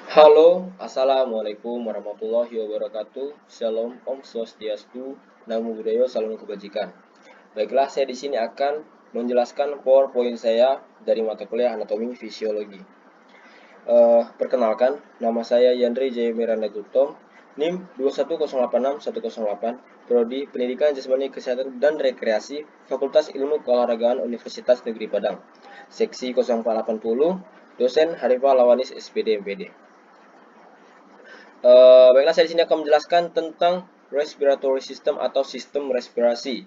Halo, assalamualaikum warahmatullahi wabarakatuh. Shalom, Om Swastiastu, Namo Buddhaya, Salam Kebajikan. Baiklah, saya di sini akan menjelaskan PowerPoint saya dari mata kuliah Anatomi Fisiologi. Perkenalkan, nama saya Yandri Jaya Miranda Guptom, NIM 21086-108, Prodi Pendidikan Jasmani Kesehatan dan Rekreasi, Fakultas Ilmu Keolahragaan Universitas Negeri Padang, Seksi 0480, Dosen Harifah Lawanis SPD MPD. Baiklah, saya di sini akan menjelaskan tentang respiratory system atau sistem respirasi.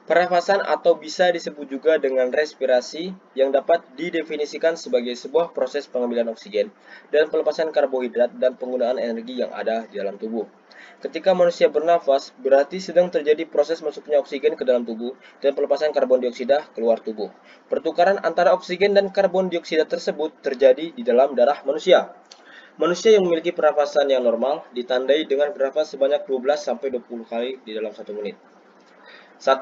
Pernafasan atau bisa disebut juga dengan respirasi yang dapat didefinisikan sebagai sebuah proses pengambilan oksigen dan pelepasan karbohidrat dan penggunaan energi yang ada di dalam tubuh. Ketika manusia bernafas, berarti sedang terjadi proses masuknya oksigen ke dalam tubuh dan pelepasan karbon dioksida keluar tubuh. Pertukaran antara oksigen dan karbon dioksida tersebut terjadi di dalam darah manusia. Manusia yang memiliki pernafasan yang normal ditandai dengan bernafas sebanyak 12-20 kali di dalam 1 menit. 1.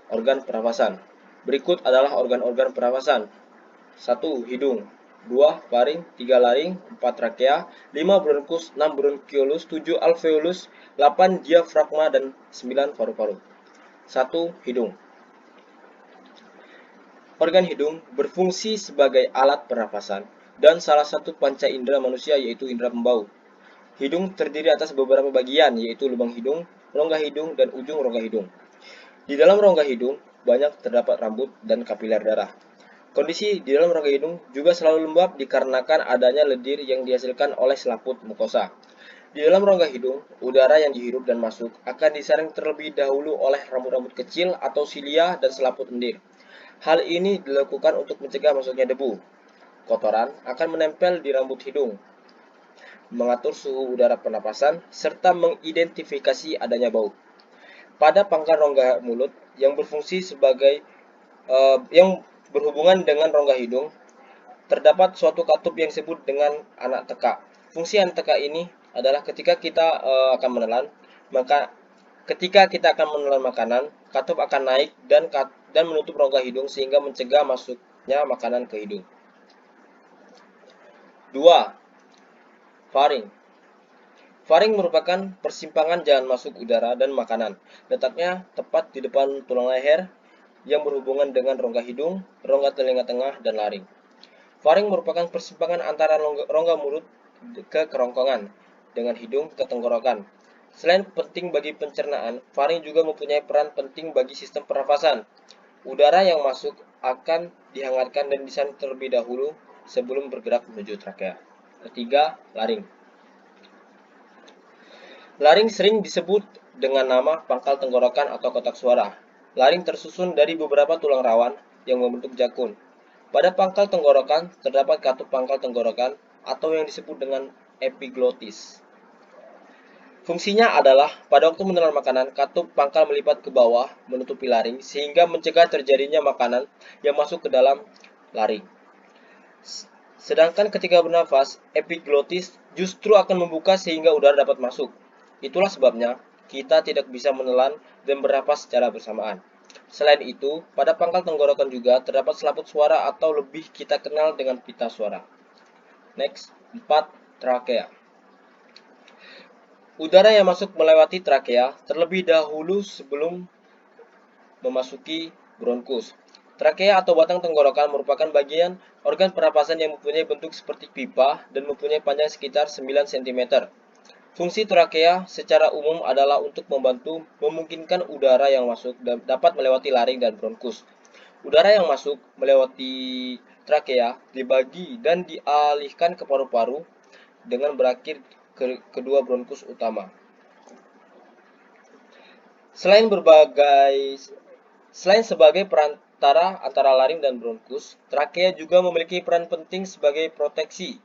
Organ pernafasan. Berikut adalah organ-organ pernafasan. 1. Hidung. 2. Faring. 3. Laring. 4. Trakea. 5. Bronkus. 6. Bronkiolus. 7. Alveolus. 8. Diafragma. Dan 9. Paru-paru. 1. Hidung. Organ hidung berfungsi sebagai alat pernafasan dan salah satu panca indera manusia yaitu indera pembau. Hidung terdiri atas beberapa bagian yaitu lubang hidung, rongga hidung, dan ujung rongga hidung. Di dalam rongga hidung banyak terdapat rambut dan kapiler darah. Kondisi di dalam rongga hidung juga selalu lembab dikarenakan adanya lendir yang dihasilkan oleh selaput mukosa. Di dalam rongga hidung, udara yang dihirup dan masuk akan disaring terlebih dahulu oleh rambut-rambut kecil atau silia dan selaput lendir. Hal ini dilakukan untuk mencegah masuknya debu. Kotoran akan menempel di rambut hidung, mengatur suhu udara pernapasan, serta mengidentifikasi adanya bau. Pada pangkal rongga mulut yang berfungsi sebagai yang berhubungan dengan rongga hidung, terdapat suatu katup yang disebut dengan anak teka. Fungsi anak teka ini adalah ketika kita akan menelan, maka ketika kita akan menelan makanan, katup akan naik dan menutup rongga hidung sehingga mencegah masuknya makanan ke hidung. 2. Faring. Faring merupakan persimpangan jalan masuk udara dan makanan. Letaknya tepat di depan tulang leher yang berhubungan dengan rongga hidung, rongga telinga tengah, dan laring. Faring merupakan persimpangan antara rongga mulut ke kerongkongan dengan hidung ke tenggorokan. Selain penting bagi pencernaan, faring juga mempunyai peran penting bagi sistem pernafasan. Udara yang masuk akan dihangatkan dan disaring terlebih dahulu sebelum bergerak menuju trakea. 3. Laring. Laring sering disebut dengan nama pangkal tenggorokan atau kotak suara. Laring tersusun dari beberapa tulang rawan yang membentuk jakun. Pada pangkal tenggorokan terdapat katup pangkal tenggorokan atau yang disebut dengan epiglotis. Fungsinya adalah pada waktu menelan makanan, katup pangkal melipat ke bawah menutupi laring sehingga mencegah terjadinya makanan yang masuk ke dalam laring. Sedangkan ketika bernafas, epiglotis justru akan membuka sehingga udara dapat masuk. Itulah sebabnya kita tidak bisa menelan dan bernafas secara bersamaan. Selain itu, pada pangkal tenggorokan juga terdapat selaput suara atau lebih kita kenal dengan pita suara. Next, 4. Trakea. Udara yang masuk melewati trakea terlebih dahulu sebelum memasuki bronkus. Trakea atau batang tenggorokan merupakan bagian organ pernapasan yang mempunyai bentuk seperti pipa dan mempunyai panjang sekitar 9 cm. Fungsi trakea secara umum adalah untuk membantu memungkinkan udara yang masuk dapat melewati laring dan bronkus. Udara yang masuk melewati trakea dibagi dan dialihkan ke paru-paru dengan berakhir kedua bronkus utama. Selain sebagai perantara antara laring dan bronkus, trakea juga memiliki peran penting sebagai proteksi.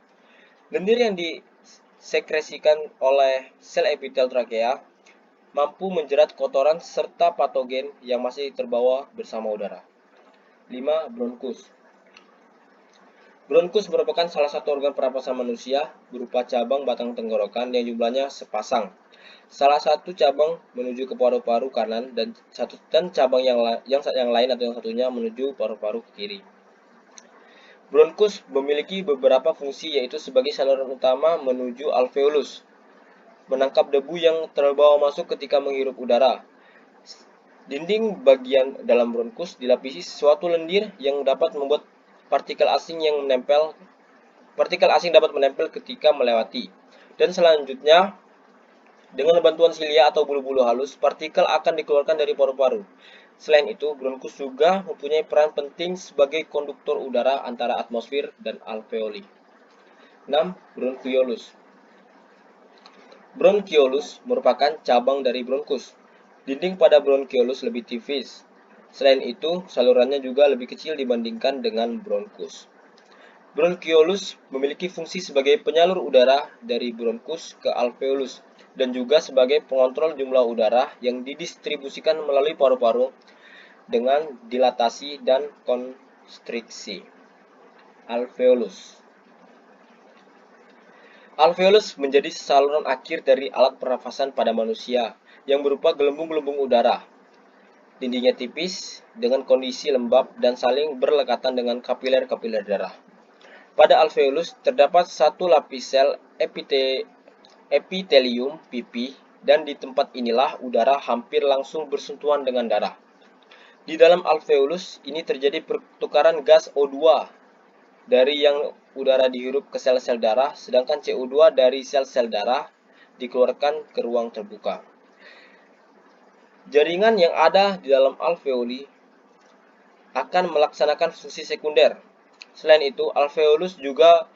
Lendir yang disekresikan oleh sel epitel trakea mampu menjerat kotoran serta patogen yang masih terbawa bersama udara. 5. Bronkus. Bronkus merupakan salah satu organ pernapasan manusia berupa cabang batang tenggorokan yang jumlahnya sepasang. Salah satu cabang menuju ke paru-paru kanan dan cabang yang lain atau yang satunya menuju paru-paru ke kiri. Bronkus memiliki beberapa fungsi, yaitu sebagai saluran utama menuju alveolus, menangkap debu yang terbawa masuk ketika menghirup udara. Dinding bagian dalam bronkus dilapisi suatu lendir yang dapat membuat partikel asing dapat menempel ketika melewati. Dan selanjutnya, dengan bantuan silia atau bulu-bulu halus, partikel akan dikeluarkan dari paru-paru. Selain itu, bronkus juga mempunyai peran penting sebagai konduktor udara antara atmosfer dan alveoli. 6. Bronkiolus. Bronkiolus merupakan cabang dari bronkus. Dinding pada bronkiolus lebih tipis. Selain itu, salurannya juga lebih kecil dibandingkan dengan bronkus. Bronkiolus memiliki fungsi sebagai penyalur udara dari bronkus ke alveolus dan juga sebagai pengontrol jumlah udara yang didistribusikan melalui paru-paru dengan dilatasi dan konstriksi. Alveolus. Alveolus menjadi saluran akhir dari alat pernafasan pada manusia yang berupa gelembung-gelembung udara. Dindingnya tipis dengan kondisi lembab dan saling berlekatan dengan kapiler-kapiler darah. Pada alveolus terdapat satu lapis sel epitelium pipi, dan di tempat inilah udara hampir langsung bersentuhan dengan darah. Di dalam alveolus ini terjadi pertukaran gas O2 dari yang udara dihirup ke sel-sel darah, sedangkan CO2 dari sel-sel darah dikeluarkan ke ruang terbuka. Jaringan yang ada di dalam alveoli akan melaksanakan fungsi sekunder. Selain itu, alveolus juga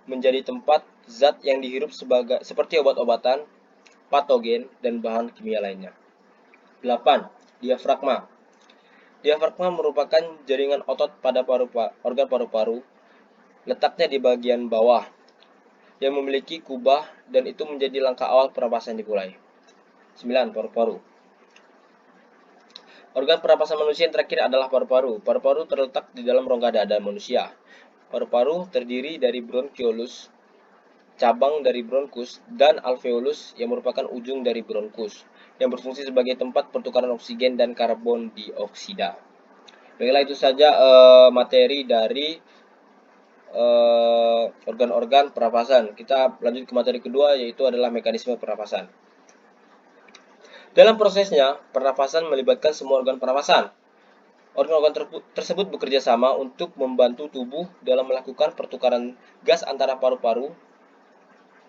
menjadi tempat zat yang dihirup seperti obat-obatan, patogen, dan bahan kimia lainnya. 8. Diafragma. Diafragma merupakan jaringan otot pada organ paru-paru, letaknya di bagian bawah, yang memiliki kubah, dan itu menjadi langkah awal pernapasan dimulai. 9. Paru-paru. Organ pernapasan manusia yang terakhir adalah paru-paru. Paru-paru terletak di dalam rongga dada manusia. Paru-paru terdiri dari bronkiolus, cabang dari bronkus, dan alveolus yang merupakan ujung dari bronkus, yang berfungsi sebagai tempat pertukaran oksigen dan karbon dioksida. Baiklah, itu saja materi dari organ-organ pernapasan. Kita lanjut ke materi kedua, yaitu adalah mekanisme pernapasan. Dalam prosesnya, pernapasan melibatkan semua organ pernapasan. Organ-organ tersebut bekerja sama untuk membantu tubuh dalam melakukan pertukaran gas antara paru-paru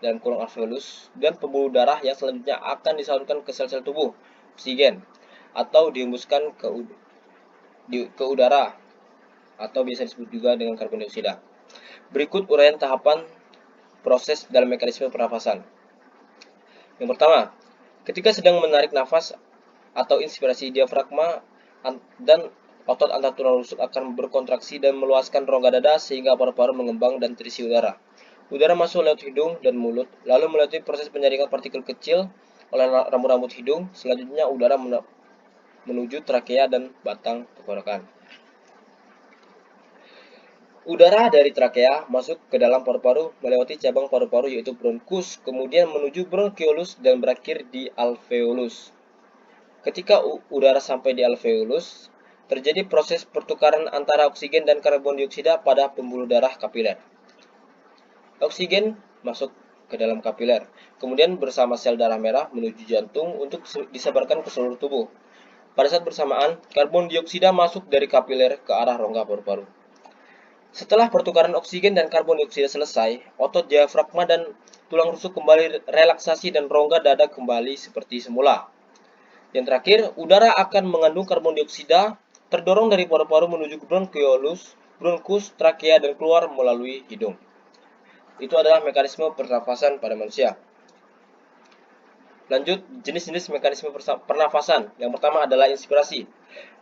dan kolong alveolus dan pembuluh darah yang selanjutnya akan disalurkan ke sel-sel tubuh, oksigen, atau dihembuskan ke udara, atau biasa disebut juga dengan karbon dioksida. Berikut uraian tahapan proses dalam mekanisme pernafasan. Yang pertama, ketika sedang menarik nafas atau inspirasi, diafragma dan otot antar tulang rusuk akan berkontraksi dan meluaskan rongga dada sehingga paru-paru mengembang dan terisi udara. Udara masuk lewat hidung dan mulut, lalu melalui proses penyaringan partikel kecil oleh rambut-rambut hidung. Selanjutnya udara menuju trakea dan batang tenggorokan. Udara dari trakea masuk ke dalam paru-paru melewati cabang paru-paru yaitu bronkus, kemudian menuju bronkiolus dan berakhir di alveolus. Ketika udara sampai di alveolus, terjadi proses pertukaran antara oksigen dan karbon dioksida pada pembuluh darah kapiler. Oksigen masuk ke dalam kapiler, kemudian bersama sel darah merah menuju jantung untuk disebarkan ke seluruh tubuh. Pada saat bersamaan, karbon dioksida masuk dari kapiler ke arah rongga paru-paru. Setelah pertukaran oksigen dan karbon dioksida selesai, otot diafragma dan tulang rusuk kembali relaksasi dan rongga dada kembali seperti semula. Yang terakhir, udara akan mengandung karbon dioksida terdorong dari paru-paru menuju ke bronkiolus, bronkus, trakea, dan keluar melalui hidung. Itu adalah mekanisme pernafasan pada manusia. Lanjut, jenis-jenis mekanisme pernafasan. Yang pertama adalah inspirasi.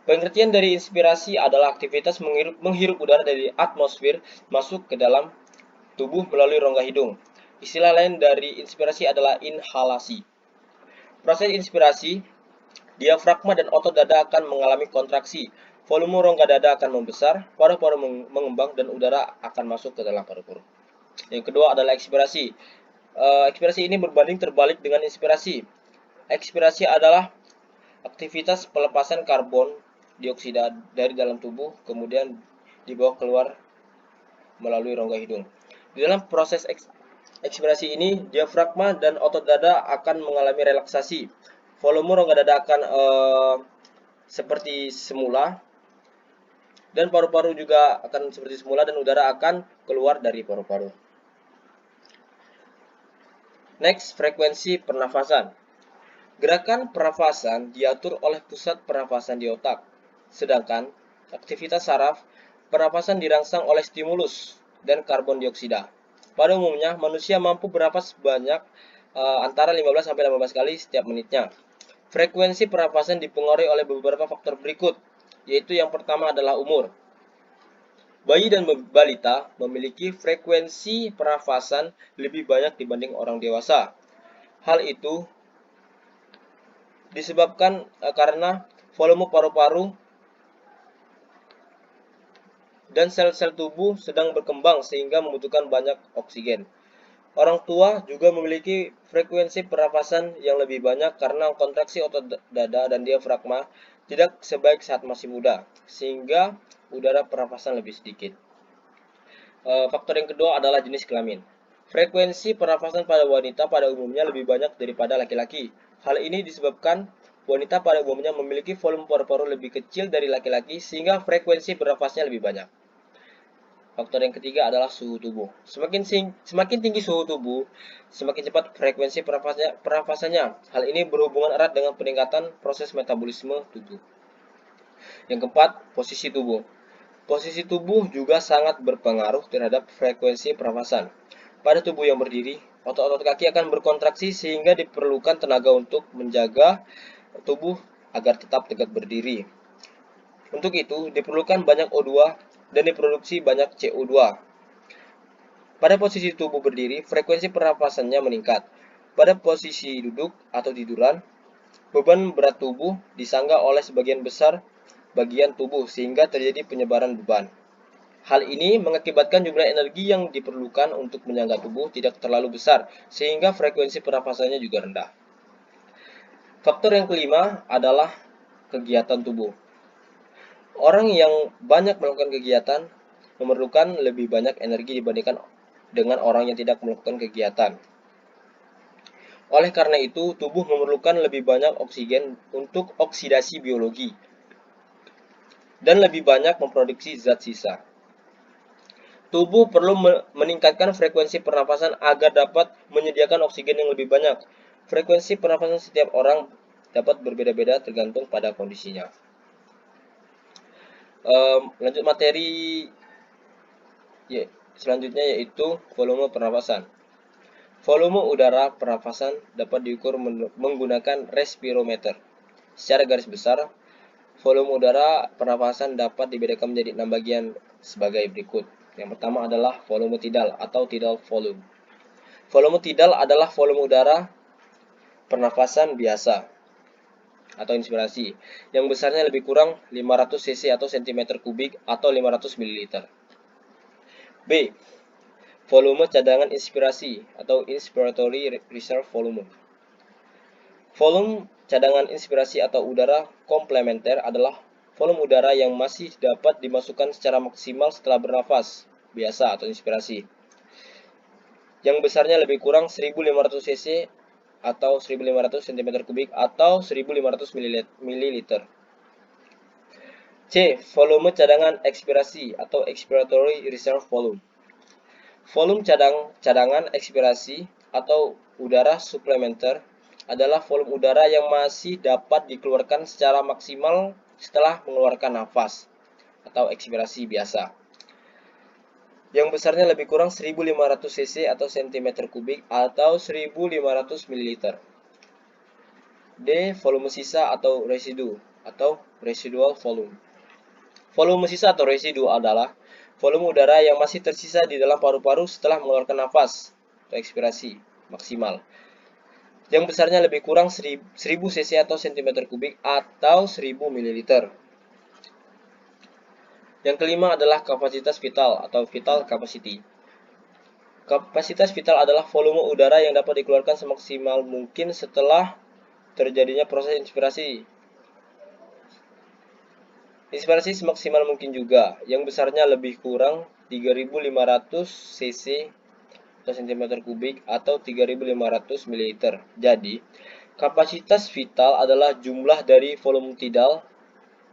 Pengertian dari inspirasi adalah aktivitas menghirup udara dari atmosfer masuk ke dalam tubuh melalui rongga hidung. Istilah lain dari inspirasi adalah inhalasi. Proses inspirasi, diafragma dan otot dada akan mengalami kontraksi. Volume rongga dada akan membesar, paru-paru mengembang, dan udara akan masuk ke dalam paru-paru. Yang kedua adalah ekspirasi. Ekspirasi ini berbanding terbalik dengan inspirasi. Ekspirasi adalah aktivitas pelepasan karbon dioksida dari dalam tubuh, kemudian dibawa keluar melalui rongga hidung. Di dalam proses ekspirasi ini, diafragma dan otot dada akan mengalami relaksasi. Volume rongga dada akan seperti semula, dan paru-paru juga akan seperti semula, dan udara akan keluar dari paru-paru. Next, frekuensi pernafasan. Gerakan pernafasan diatur oleh pusat pernafasan di otak, sedangkan aktivitas saraf pernafasan dirangsang oleh stimulus dan karbon dioksida. Pada umumnya, manusia mampu bernapas sebanyak antara 15 sampai 18 kali setiap menitnya. Frekuensi pernafasan dipengaruhi oleh beberapa faktor berikut, yaitu yang pertama adalah umur. Bayi dan balita memiliki frekuensi pernafasan lebih banyak dibanding orang dewasa. Hal itu disebabkan karena volume paru-paru dan sel-sel tubuh sedang berkembang sehingga membutuhkan banyak oksigen. Orang tua juga memiliki frekuensi pernafasan yang lebih banyak karena kontraksi otot dada dan diafragma tidak sebaik saat masih muda, sehingga udara pernafasan lebih sedikit. Faktor yang kedua adalah jenis kelamin. Frekuensi pernafasan pada wanita pada umumnya lebih banyak daripada laki-laki. Hal ini disebabkan wanita pada umumnya memiliki volume paru-paru lebih kecil dari laki-laki sehingga frekuensi bernafasnya lebih banyak. Faktor yang ketiga adalah suhu tubuh. Semakin tinggi suhu tubuh, semakin cepat frekuensi pernafasannya. Hal ini berhubungan erat dengan peningkatan proses metabolisme tubuh. Yang keempat, posisi tubuh. Posisi tubuh juga sangat berpengaruh terhadap frekuensi pernafasan. Pada tubuh yang berdiri, otot-otot kaki akan berkontraksi sehingga diperlukan tenaga untuk menjaga tubuh agar tetap tegak berdiri. Untuk itu, diperlukan banyak O2 dan diproduksi banyak CO2. Pada posisi tubuh berdiri, frekuensi pernafasannya meningkat. Pada posisi duduk atau tiduran, beban berat tubuh disanggah oleh sebagian besar bagian tubuh sehingga terjadi penyebaran beban. Hal ini mengakibatkan jumlah energi yang diperlukan untuk menyangga tubuh tidak terlalu besar, sehingga frekuensi pernafasannya juga rendah. Faktor yang kelima adalah kegiatan tubuh. Orang yang banyak melakukan kegiatan memerlukan lebih banyak energi dibandingkan dengan orang yang tidak melakukan kegiatan. Oleh karena itu, tubuh memerlukan lebih banyak oksigen untuk oksidasi biologi dan lebih banyak memproduksi zat sisa. Tubuh perlu meningkatkan frekuensi pernafasan agar dapat menyediakan oksigen yang lebih banyak. Frekuensi pernafasan setiap orang dapat berbeda-beda tergantung pada kondisinya. Lanjut materi selanjutnya yaitu volume pernafasan. Volume udara pernafasan dapat diukur menggunakan respirometer. Secara garis besar, volume udara pernafasan dapat dibedakan menjadi 6 bagian sebagai berikut. Yang pertama adalah volume tidal atau tidal volume. Volume tidal adalah volume udara pernafasan biasa atau inspirasi yang besarnya lebih kurang 500 cc atau cm kubik atau 500 ml. B. Volume cadangan inspirasi atau inspiratory reserve volume. Volume cadangan inspirasi atau udara komplementer adalah volume udara yang masih dapat dimasukkan secara maksimal setelah bernafas biasa atau inspirasi, yang besarnya lebih kurang 1500 cc atau 1500 cm3 atau 1500 ml. C. Volume cadangan ekspirasi atau expiratory reserve volume. Volume cadangan ekspirasi atau udara suplementer adalah volume udara yang masih dapat dikeluarkan secara maksimal setelah mengeluarkan nafas atau ekspirasi biasa, yang besarnya lebih kurang 1500 cc atau cm3 atau 1500 ml. D. Volume sisa atau residu atau residual volume. Volume sisa atau residu adalah volume udara yang masih tersisa di dalam paru-paru setelah mengeluarkan nafas atau ekspirasi maksimal, yang besarnya lebih kurang 1000 cc atau cm3 atau 1000 ml. Yang kelima adalah kapasitas vital atau vital capacity. Kapasitas vital adalah volume udara yang dapat dikeluarkan semaksimal mungkin setelah terjadinya proses inspirasi. Inspirasi semaksimal mungkin juga, yang besarnya lebih kurang 3.500 cc atau cm kubik atau 3.500 ml. Jadi, kapasitas vital adalah jumlah dari volume tidal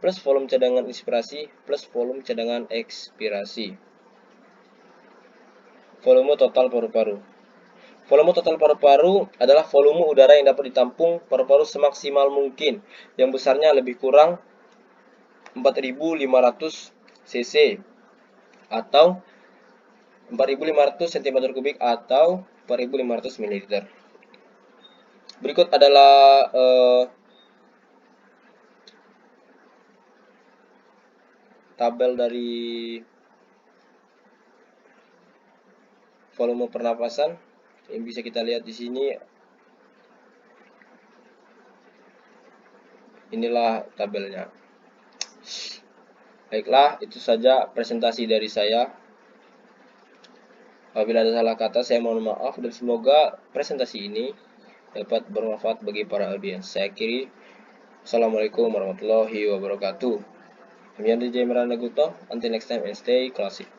plus volume cadangan inspirasi plus volume cadangan ekspirasi. Volume total paru-paru. Volume total paru-paru adalah volume udara yang dapat ditampung paru-paru semaksimal mungkin, yang besarnya lebih kurang 4.500 cc atau 4.500 cm kubik atau 4.500 ml. Berikut adalah tabel dari volume pernapasan yang bisa kita lihat di sini. Inilah tabelnya. Baiklah, itu saja presentasi dari saya. Apabila ada salah kata, saya mohon maaf dan semoga presentasi ini dapat bermanfaat bagi para audiens. Saya akhiri. Assalamualaikum warahmatullahi wabarakatuh. Demikian DJ Miranda Guto. Until next time and stay classic.